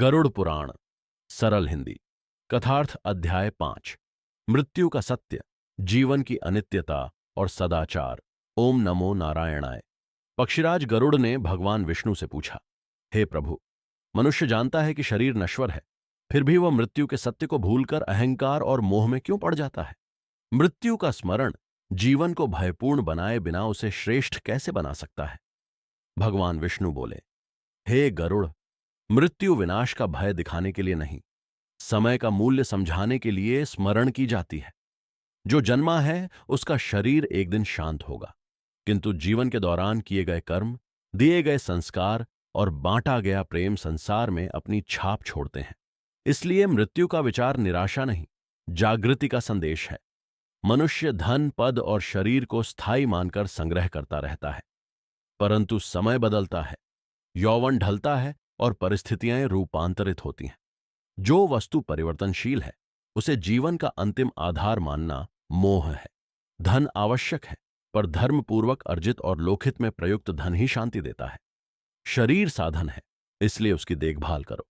गरुड़ पुराण सरल हिंदी कथार्थ अध्याय 5 मृत्यु का सत्य, जीवन की अनित्यता और सदाचार। ओम नमो नारायणाय। पक्षीराज गरुड़ ने भगवान विष्णु से पूछा, हे प्रभु, मनुष्य जानता है कि शरीर नश्वर है, फिर भी वह मृत्यु के सत्य को भूलकर अहंकार और मोह में क्यों पड़ जाता है? मृत्यु का स्मरण जीवन को भयपूर्ण बनाए बिना उसे श्रेष्ठ कैसे बना सकता है? भगवान विष्णु बोले, हे गरुड़, मृत्यु विनाश का भय दिखाने के लिए नहीं, समय का मूल्य समझाने के लिए स्मरण की जाती है। जो जन्मा है उसका शरीर एक दिन शांत होगा, किंतु जीवन के दौरान किए गए कर्म, दिए गए संस्कार और बांटा गया प्रेम संसार में अपनी छाप छोड़ते हैं। इसलिए मृत्यु का विचार निराशा नहीं, जागृति का संदेश है। मनुष्य धन, पद और शरीर को स्थायी मानकर संग्रह करता रहता है, परंतु समय बदलता है, यौवन ढलता है और परिस्थितियां रूपांतरित होती हैं। जो वस्तु परिवर्तनशील है उसे जीवन का अंतिम आधार मानना मोह है। धन आवश्यक है, पर धर्मपूर्वक अर्जित और लोकहित में प्रयुक्त धन ही शांति देता है। शरीर साधन है, इसलिए उसकी देखभाल करो,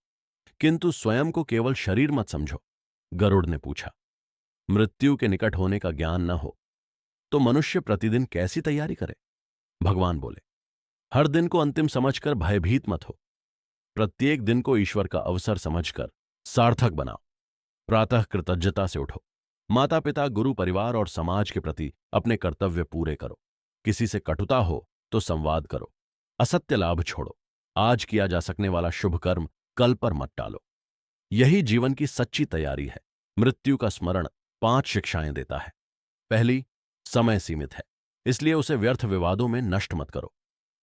किंतु स्वयं को केवल शरीर मत समझो। गरुड़ ने पूछा, मृत्यु के निकट होने का ज्ञान न हो तो मनुष्य प्रतिदिन कैसी तैयारी करे? भगवान बोले, हर दिन को अंतिम समझकर भयभीत मत हो। प्रत्येक दिन को ईश्वर का अवसर समझकर सार्थक बनाओ। प्रातः कृतज्ञता से उठो। माता पिता, गुरु, परिवार और समाज के प्रति अपने कर्तव्य पूरे करो। किसी से कटुता हो तो संवाद करो। असत्य लाभ छोड़ो। आज किया जा सकने वाला शुभ कर्म कल पर मत टालो। यही जीवन की सच्ची तैयारी है। मृत्यु का स्मरण 5 शिक्षाएं देता है। पहली, समय सीमित है, इसलिए उसे व्यर्थ विवादों में नष्ट मत करो।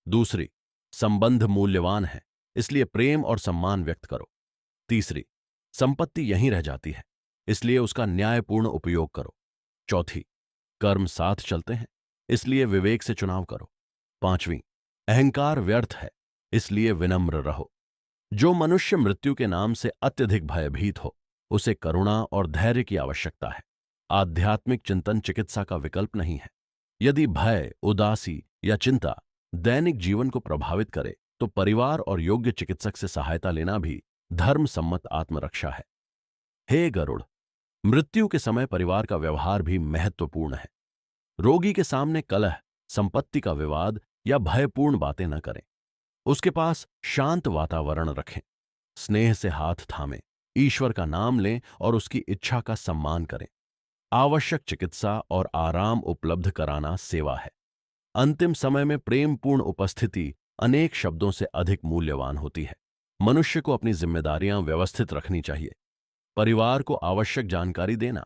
दूसरी, संबंध मूल्यवान है, इसलिए प्रेम और सम्मान व्यक्त करो। तीसरी, संपत्ति यहीं रह जाती है, इसलिए उसका न्यायपूर्ण उपयोग करो। चौथी, कर्म साथ चलते हैं, इसलिए विवेक से चुनाव करो। पांचवी, अहंकार व्यर्थ है, इसलिए विनम्र रहो। जो मनुष्य मृत्यु के नाम से अत्यधिक भयभीत हो उसे करुणा और धैर्य की आवश्यकता है। आध्यात्मिक चिंतन चिकित्सा का विकल्प नहीं है। यदि भय, उदासी या चिंता दैनिक जीवन को प्रभावित करे तो परिवार और योग्य चिकित्सक से सहायता लेना भी धर्म सम्मत आत्मरक्षा है। हे गरुड़, मृत्यु के समय परिवार का व्यवहार भी महत्वपूर्ण है। रोगी के सामने कलह, संपत्ति का विवाद या भयपूर्ण बातें न करें। उसके पास शांत वातावरण रखें। स्नेह से हाथ थामें, ईश्वर का नाम लें और उसकी इच्छा का सम्मान करें। आवश्यक चिकित्सा और आराम उपलब्ध कराना सेवा है। अंतिम समय में प्रेमपूर्ण उपस्थिति अनेक शब्दों से अधिक मूल्यवान होती है। मनुष्य को अपनी जिम्मेदारियां व्यवस्थित रखनी चाहिए। परिवार को आवश्यक जानकारी देना,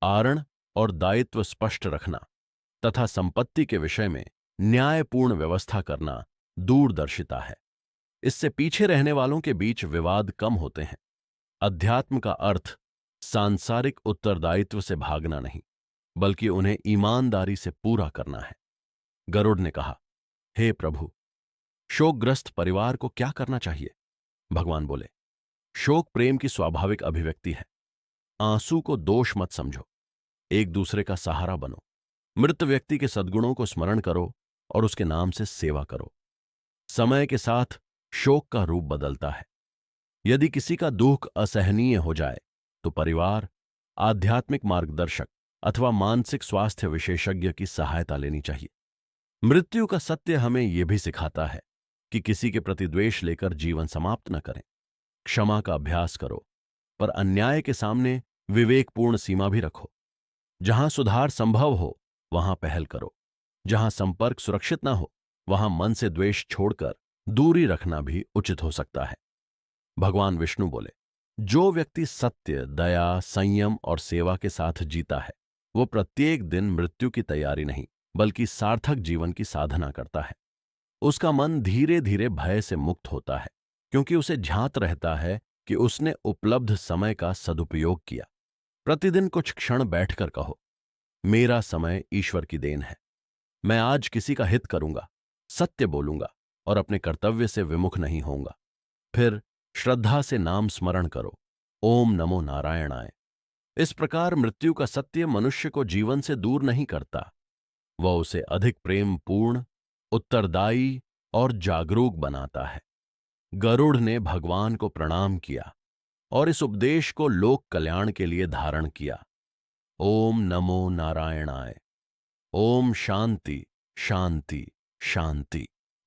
आरण और दायित्व स्पष्ट रखना तथा संपत्ति के विषय में न्यायपूर्ण व्यवस्था करना दूरदर्शिता है। इससे पीछे रहने वालों के बीच विवाद कम होते हैं। अध्यात्म का अर्थ सांसारिक उत्तरदायित्व से भागना नहीं, बल्कि उन्हें ईमानदारी से पूरा करना है। गरुड़ ने कहा, हे प्रभु, शोकग्रस्त परिवार को क्या करना चाहिए? भगवान बोले, शोक प्रेम की स्वाभाविक अभिव्यक्ति है। आंसू को दोष मत समझो, एक दूसरे का सहारा बनो। मृत व्यक्ति के सद्गुणों को स्मरण करो और उसके नाम से सेवा करो। समय के साथ शोक का रूप बदलता है। यदि किसी का दुख असहनीय हो जाए तो परिवार, आध्यात्मिक मार्गदर्शक अथवा मानसिक स्वास्थ्य विशेषज्ञ की सहायता लेनी चाहिए। मृत्यु का सत्य हमें यह भी सिखाता है कि किसी के प्रति द्वेष लेकर जीवन समाप्त न करें। क्षमा का अभ्यास करो, पर अन्याय के सामने विवेकपूर्ण सीमा भी रखो। जहां सुधार संभव हो वहां पहल करो। जहां संपर्क सुरक्षित ना हो वहां मन से द्वेष छोड़कर दूरी रखना भी उचित हो सकता है। भगवान विष्णु बोले, जो व्यक्ति सत्य, दया, संयम और सेवा के साथ जीता है वो प्रत्येक दिन मृत्यु की तैयारी नहीं बल्कि सार्थक जीवन की साधना करता है। उसका मन धीरे धीरे भय से मुक्त होता है, क्योंकि उसे झांत रहता है कि उसने उपलब्ध समय का सदुपयोग किया। प्रतिदिन कुछ क्षण बैठकर कहो, मेरा समय ईश्वर की देन है। मैं आज किसी का हित करूंगा, सत्य बोलूंगा और अपने कर्तव्य से विमुख नहीं होऊंगा। फिर श्रद्धा से नाम स्मरण करो, ओम नमो नारायणाय। इस प्रकार मृत्यु का सत्य मनुष्य को जीवन से दूर नहीं करता, वह उसे अधिक प्रेम पूर्ण, उत्तरदायी और जागरूक बनाता है। गरुड़ ने भगवान को प्रणाम किया और इस उपदेश को लोक कल्याण के लिए धारण किया। ओम नमो नारायणाय। ओम शांति शांति शांति।